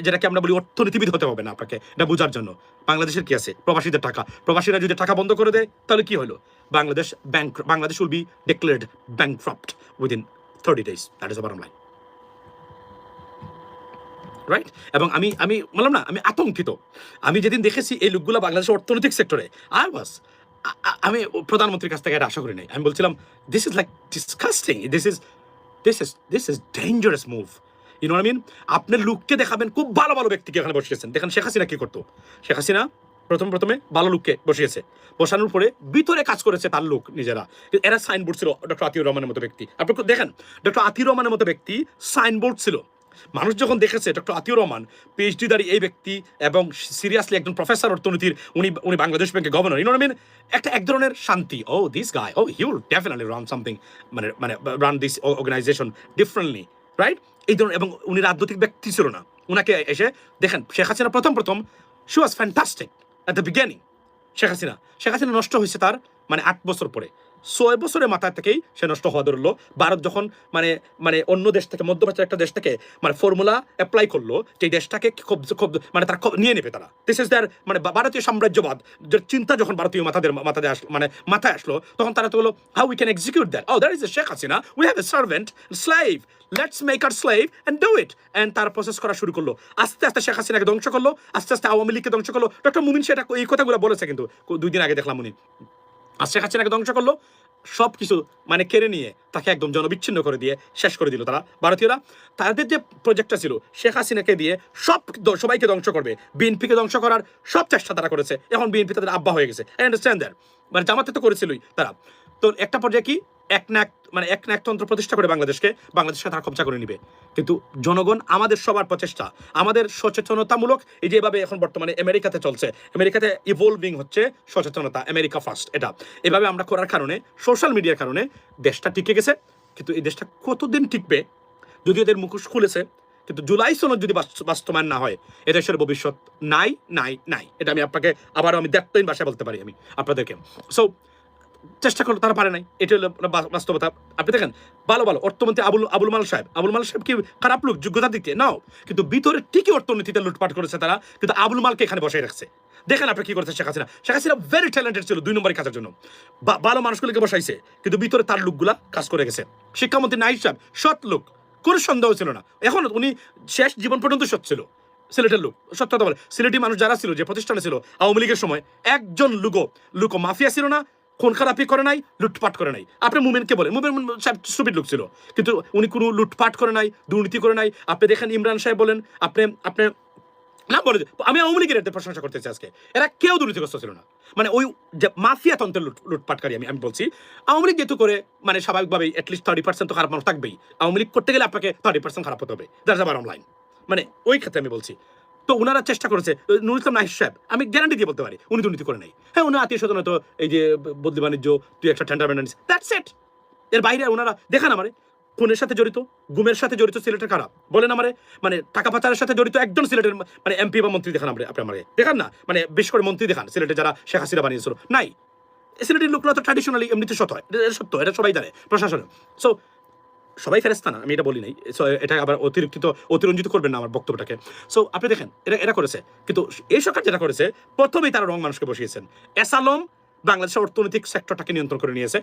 যেটাকে আমরা বলি অর্থনীতিবিদ হতে হবে না আপনাকে এটা বোঝার জন্য। বাংলাদেশের কি আছে? প্রবাসীদের টাকা। প্রবাসীরা যদি টাকা বন্ধ করে দেয় তাহলে কি হলো? Bangladesh will be declared bankrupt within 30 days. That is the bottom line, right? এবং আমি বললাম না, আমি আতঙ্কিত। আমি যেদিন দেখেছি এই লোকগুলো বাংলাদেশের অর্থনৈতিক সেক্টরে, আমি প্রধানমন্ত্রীর কাছ থেকে এটা আশা করি নাই। আমি বলছিলাম this is like disgusting, this is dangerous move, you know I mean. আপনার লোককে দেখাবেন, খুব ভালো ভালো ব্যক্তিকে এখানে বসিয়েছেন। দেখেন শেখ হাসিনা কি করতো? শেখ হাসিনা প্রথমে ভালো লোককে বসিয়েছে, বসানোর পরে ভিতরে কাজ করেছে তার লোক নিজেরা। এরা সাইনবোর্ড ছিল ডক্টর আতিউর রহমানের মতো ব্যক্তি। আপনি দেখেন ডক্টর আতিউর রহমানের মতো ব্যক্তি সাইনবোর্ড ছিল। মানুষ যখন দেখেছে ডক্টর আতিউর রহমান পিএইচডিধারী এই ব্যক্তি এবং সিরিয়াসলি একজন প্রফেসর অর্থনীতির, উনি বাংলাদেশ ব্যাংকের গভর্নর, ইউ নো মিন, এক ধরনের শান্তি, oh this guy, oh he will definitely run something, মানে run this organization differently, right? এই ধরনের, এবং উনি রাজনৈতিক ব্যক্তি ছিল না। উনাকে এসে দেখেন শেখ হাসিনা প্রথম she was fantastic at the beginning. Sheikh Hasina নষ্ট হয়েছে তার মানে 8 বছর পরে, 6 বছরের মাথা থেকেই সে নষ্ট হওয়া ধরলো। ভারত যখন মানে অন্য দেশ থেকে, মধ্যপ্রাচ্যের একটা দেশ থেকে মানে ফর্মুলা অ্যাপ্লাই করলো যে দেশটাকে খুব মানে তারা নিয়ে নেবে তারা, দিস ইজ দেয়ার মানে ভারতীয় সাম্রাজ্যবাদ চিন্তা যখন ভারতীয় মাথায় আসলো, তখন তারা তো হলো how we can execute that, oh that is a Sheikh Hasina, we have a servant slave, let's make our slave and do it, and তার প্রসেস করা শুরু করলো। আস্তে আস্তে শেখ হাসিনাকে ধ্বংস করলো, আস্তে আস্তে আওয়ামী লীগকে ধ্বংস করলো। ডক্টর মুমিন সেটা এই কথাগুলো বলেছে, কিন্তু 2 দিন আগে দেখলাম উনি শেখ হাসিনাকে ধ্বংস করলো, সব কিছু মানে কেড়ে নিয়ে তাকে একদম জনবিচ্ছিন্ন করে দিয়ে শেষ করে দিল তারা ভারতীয়রা। তাদের যে প্রজেক্টটা ছিল শেখ হাসিনাকে দিয়ে সবাইকে ধ্বংস করবে, বিএনপিকে ধ্বংস করার সব চেষ্টা তারা করেছে। এখন বিএনপি তাদের আব্বা হয়ে গেছে, আই আন্ডারস্ট্যান্ড দ্যাট, মানে জামাতে তো করেছিলই তারা। তো একটা পর্যায়ে কি এক না একতন্ত্র প্রতিষ্ঠা করে বাংলাদেশকে তারা কবজা করে নিবে। কিন্তু জনগণ, আমাদের সবার প্রচেষ্টা, আমাদের সচেতনতামূলক, এই যে এভাবে এখন বর্তমানে আমেরিকাতে চলছে, আমেরিকাতে ইভলভিং হচ্ছে সচেতনতা, আমেরিকা ফার্স্ট, এটা এভাবে আমরা করার কারণে, সোশ্যাল মিডিয়ার কারণে দেশটা টিকে গেছে। কিন্তু এই দেশটা কতদিন টিকবে? যদি এদের মুখোশ খুলেছে, কিন্তু জুলাই সনদ যদি বাস্তবায়ন না হয়, এদেশের ভবিষ্যৎ নাই নাই নাই। এটা আমি আপনাকে আবারও আমি দ্যাটটাইন ভাষায় বলতে পারি আমি আপনাদেরকে। সো চেষ্টা করলো, তারা পারে নাই, এটা হলো বাস্তবতা। আপনি দেখেন ভালো অর্থমন্ত্রী আবুল মাল সাহেব কি খারাপ লোক যোগ্যতা দিকে নাও, কিন্তু ভিতরে ঠিকই অর্থনীতিতে লুটপাট করেছে তারা, কিন্তু আবুল মালকে এখানে বসাই রাখছে। দেখেন আপনি কি করেছে শেখ হাসিনা ভেরি ট্যালেন্টেড ছিল 2 নম্বরই কাজের জন্য, ভালো মানুষগুলোকে বসাইছে, কিন্তু ভিতরে তার লোকগুলা কাজ করে গেছে। শিক্ষামন্ত্রী নাহিদ সাহেব সৎ লোক, কোনো সন্দেহ ছিল না, এখন উনি শেষ জীবন পর্যন্ত সৎ ছিল, সিলেটের লোক, সত্য কথা বলে। সিলেটি মানুষ যারা ছিল, যে প্রতিষ্ঠানে ছিল আওয়ামী লীগের সময়, একজন লুকো মাফিয়া ছিল না, খুন খারাপি করে নাই, লুটপাট করে নাই। আপনি মুমিনকে বলে, মুমিন সাহেব স্টুপিড লোক ছিল, কিন্তু উনি কোনো লুটপাট করে নাই, দুর্নীতি করে নাই। আপনি দেখেন ইমরান সাহেব বলেন, আপনি না বলে, আমি আওয়ামী লীগের এদের প্রশংসা করতেছি আজকে, এরা কেউ দুর্নীতিগ্রস্ত ছিল না, মানে ওই যে মাফিয়া তন্ত্রের লুটপাটকারী। আমি বলছি আওয়ামী লীগ যেহেতু করে, মানে স্বাভাবিকভাবেই অ্যাটলিস্ট 30% তো খারাপ মানুষ থাকবেই। আওয়ামী লীগ করতে গেলে আপনাকে 30% খারাপ হতে হবে, দ্যাটস আবার অনলাইন, মানে ওই ক্ষেত্রে আমি বলছি। তো ওনারা চেষ্টা করেছে, নুরুল ইসলাম নাহিদ সাহেব আমি গ্যারান্টি দিয়ে বলতে পারি উনি দুর্নীতি করে নাই। হ্যাঁ, উনি আত্মীয় স্বজন হয়তো এই যে বদলি বাণিজ্য, তুই একটা টেন্ডার মেন্ডেন্স, দ্যাটস ইট। এর বাইরে ওনারা দেখান আমারে খুনের সাথে জড়িত, গুমের সাথে জড়িত সিলেটের কারা বলেন আমারে, মানে টাকা পাচারের সাথে জড়িত একজন সিলেটের মানে এমপি বা মন্ত্রী দেখান আপনি আমারে, দেখান না, মানে বিশেষ করে মন্ত্রী দেখান সিলেটে যারা শেখ হাসিনা বানিয়েছিল, নাই। সিলেটের লোকরা তো ট্র্যাডিশনালি এমনিতে সত্য হয়, সত্য, এটা সবাই জানে প্রশাসনে। সো সবাই ফেরেস্তা না, আমি এটা বলি নাই, সো এটা আবার অতিরঞ্জিত করবেন না আমার বক্তব্যটাকে। সো আপনি দেখেন এটা করেছে, কিন্তু এই সরকার যেটা করেছে, প্রথমেই তারা রং মানুষকে বসিয়েছেন। এসালম বাংলাদেশের অর্থনৈতিক সেক্টরটাকে নিয়ন্ত্রণ করে নিয়েছে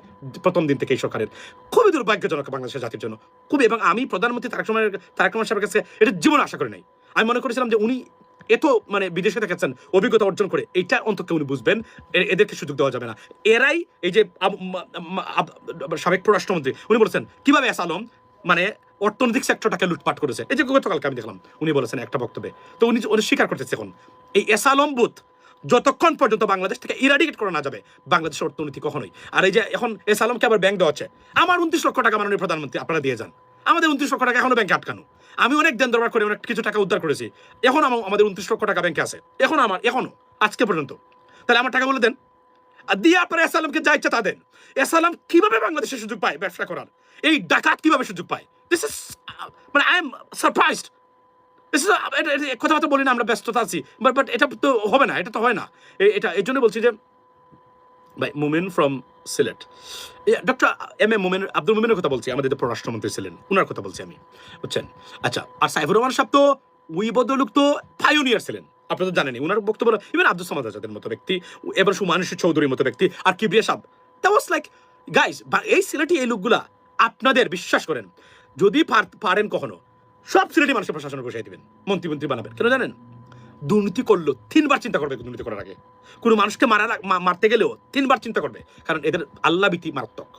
প্রথম দিন থেকে এই সরকারের, খুবই দুর্ভাগ্যজনক বাংলাদেশের জাতির জন্য, খুবই। এবং আমি প্রধানমন্ত্রী তারেক রহমান সাহেবের কাছে এটা জীবনে আশা করি নাই। আমি মনে করেছিলাম যে উনি এত মানে বিদেশে দেখেছেন, অভিজ্ঞতা অর্জন করে, এইটা অন্তত উনি বুঝবেন, এদেরকে সুযোগ দেওয়া যাবে না। এরাই এই যে সাবেক পররাষ্ট্রমন্ত্রী উনি বলেছেন কিভাবে এসালম মানে অর্থনৈতিক সেক্টরটাকে লুটপাট করেছে, এই যে গতকালকে আমি দেখলাম উনি বলেছেন একটা বক্তব্যে। তো উনি স্বীকার করতেছে এখন এই এসালম বুথ যতক্ষণ পর্যন্ত বাংলাদেশ থেকে ইরাডিকেট করা না যাবে, বাংলাদেশের অর্থনীতি কখনোই। আর এই যে এখন এসালমকে আবার ব্যাংক দেওয়া হচ্ছে, আমার 29 লক্ষ টাকা মাননীয় প্রধানমন্ত্রী আপনারা দিয়ে যান, আমাদের 29 লক্ষ টাকা এখনো ব্যাংকে আটকানো। আমি অনেক দেন দরবার করে অনেক কিছু টাকা উদ্ধার করেছি, এখন আমাদের 29 লক্ষ টাকা ব্যাংকে আছে, এখনো আজকে পর্যন্ত। তাহলে আমার টাকা বলে দেন, আর দিয়ে আপনারা এসালামকে যা ইচ্ছা তা দেন। এসালাম কিভাবে বাংলাদেশে সুযোগ পায় ব্যবসা করার, এই ডাকাত কিভাবে সুযোগ পায়, দিস ইজ মানে আই এম সারপ্রাইজড। কথাবার্তা বলি না, আমরা ব্যস্ততা আছি, বাট এটা তো হবে না, এটা তো হয় না। এটা এই জন্য বলছি যে ভাই মুমিন from Sylhet, doctor M A মুমিন, আব্দুল মুমিনের কথা বলছি, আমাদের পররাষ্ট্রমন্ত্রী ছিলেন, ওনার কথা বলছি আমি, বুঝছেন? আচ্ছা, আর সাইফুর রহমান সাহেব তো উইবদলুক তো পাইওনিয়ার ছিলেন, আপনি তো জানেনই। ওনার বক্তব্য ইভেন আব্দুল সামাদ আজাদের মতো ব্যক্তি, এবার সুমানুষ চৌধুরীর মতো ব্যক্তি, আর কিবরিয়া সাহেব, দ্যাট ওয়াজ লাইক গাইস, এই সিলেটি এই লোকগুলা আপনাদের বিশ্বাস করেন, যদি পারেন কখনো সব সিলেটি মানুষের প্রশাসনে বসাই দিবেন, মন্ত্রী বানাবেন। কেন জানেন? দুর্নীতি করলো 3বার চিন্তা করবে দুর্নীতি করার আগে, কোনো মানুষকে মারতে গেলেও 3বার চিন্তা করবে, কারণ এদের আল্লাহ ভীতি মারাত্মক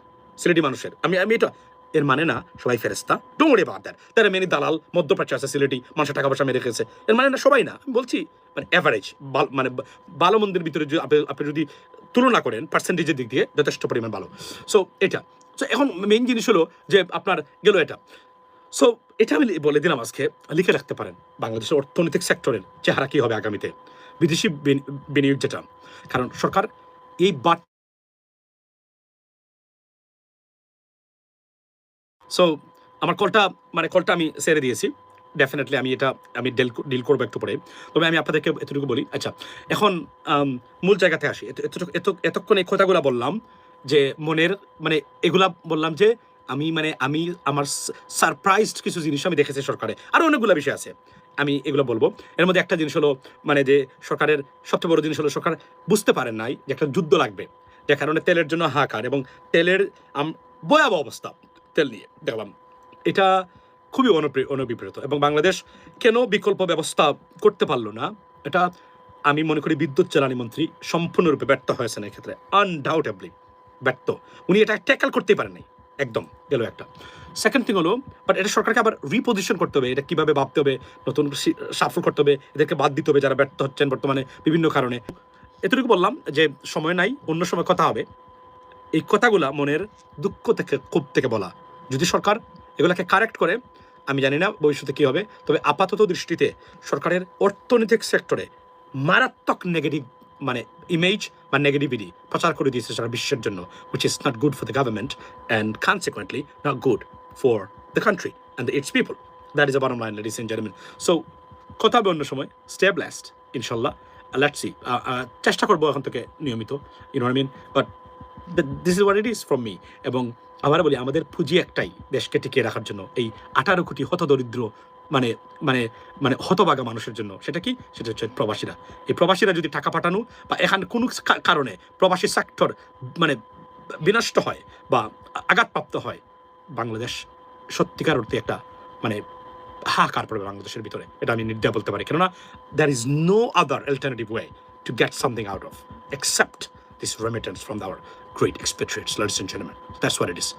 সিলেটি মানুষের। আমি এটা এর মানে না সবাই ফেরেস্তা, ডোন্ট ওয়ারি অ্যাবাউট দ্যাট। তারা মেনি দালাল মধ্যপ্রাচ্যে আছে, সিলেটি মানুষের টাকা পয়সা মেরে রেখেছে, এর মানে না সবাই না। আমি বলছি মানে অ্যাভারেজ মানে ভালো মন্দের ভিতরে যদি আপনি যদি তুলনা করেন পার্সেন্টেজের দিক দিয়ে যথেষ্ট পরিমাণ ভালো। সো এটা সো এখন মেইন জিনিস হলো যে আপনার গেল এটা। সো এটা আমি বলে দিলাম আজকে, লিখে রাখতে পারেন বাংলাদেশের অর্থনৈতিক সেক্টরের চেহারা কী হবে আগামীতে, বিদেশি বিনিয়োগ যেটা, কারণ সরকার এই সো আমার কলটা আমি ছেড়ে দিয়েছি। ডেফিনেটলি আমি ডিল করবো একটু পরে। তবে আমি আপনাদেরকে এতটুকু বলি, আচ্ছা এখন মূল জায়গাতে আসি। এতক্ষণ এই কথাগুলো বললাম যে মনের মানে এগুলা বললাম যে আমি আমার সারপ্রাইজড কিছু জিনিস আমি দেখেছি সরকারে, আরও অনেকগুলো বিষয় আছে আমি এগুলো বলবো। এর মধ্যে একটা জিনিস হলো মানে যে সরকারের সবচেয়ে বড় জিনিস হলো সরকার বুঝতে পারেন নাই যে একটা যুদ্ধ লাগবে, যে কারণে তেলের জন্য হাহাকার এবং তেলের ভয়াবহ অবস্থা তেল নিয়ে দেখলাম। এটা খুবই অনভিপ্রেত এবং বাংলাদেশ কেন বিকল্প ব্যবস্থা করতে পারলো না, এটা আমি মনে করি বিদ্যুৎ জ্বালানি মন্ত্রী সম্পূর্ণরূপে ব্যর্থ হয়েছেন এক্ষেত্রে, আনডাউটেবলি ব্যর্থ। উনি এটা ট্যাকল করতেই পারেন নাই, একদম গেল একটা। সেকেন্ড থিং হলো বাট এটা সরকারকে আবার রিপোজিশন করতে হবে, এটা কীভাবে ভাবতে হবে, নতুন সাফল করতে হবে, এদেরকে বাদ দিতে হবে যারা ব্যর্থ হচ্ছেন বর্তমানে বিভিন্ন কারণে। এতটুকু বললাম যে সময় নাই, অন্য সময় কথা হবে। এই কথাগুলা মনের দুঃখ থেকে ক্ষোভ থেকে বলা, যদি সরকার এগুলাকে কারেক্ট করে আমি জানি না ভবিষ্যতে কী হবে, তবে আপাতত দৃষ্টিতে সরকারের অর্থনৈতিক সেক্টরে মারাত্মক নেগেটিভ মানে ইমেজ বা নেগেটিভিটি প্রচার করে দিয়েছে সারা বিশ্বের জন্য, which is not good for the government and consequently not good for the country and its people. That is the bottom line, ladies and gentlemen. So কথা হবে অন্য সময়। Stay blessed, ইনশাল্লাহ। Let's see. চেষ্টা করবো এখন থেকে নিয়মিত, you know what I mean? But this is what it is from me. এবং আবার বলি, আমাদের পুঁজি একটাই দেশকে টিকিয়ে রাখার জন্য, এই 18 কোটি হতদরিদ্র মানে মানে মানে হতভাগা মানুষের জন্য। সেটা কি? সেটা হচ্ছে প্রবাসীরা। এই প্রবাসীরা যদি টাকা পাঠানো বা এখানে কোনো কারণে প্রবাসী সেক্টর মানে বিনষ্ট হয় বা আঘাতপ্রাপ্ত হয়, বাংলাদেশ সত্যিকার অর্থে একটা মানে হাহাকার পড়বে বাংলাদেশের ভিতরে, এটা আমি নির্দ্বিধায় বলতে পারি। কেননা there is no other alternative way to get something out of except this remittance from our great expatriates, ladies and gentlemen. That's what it is.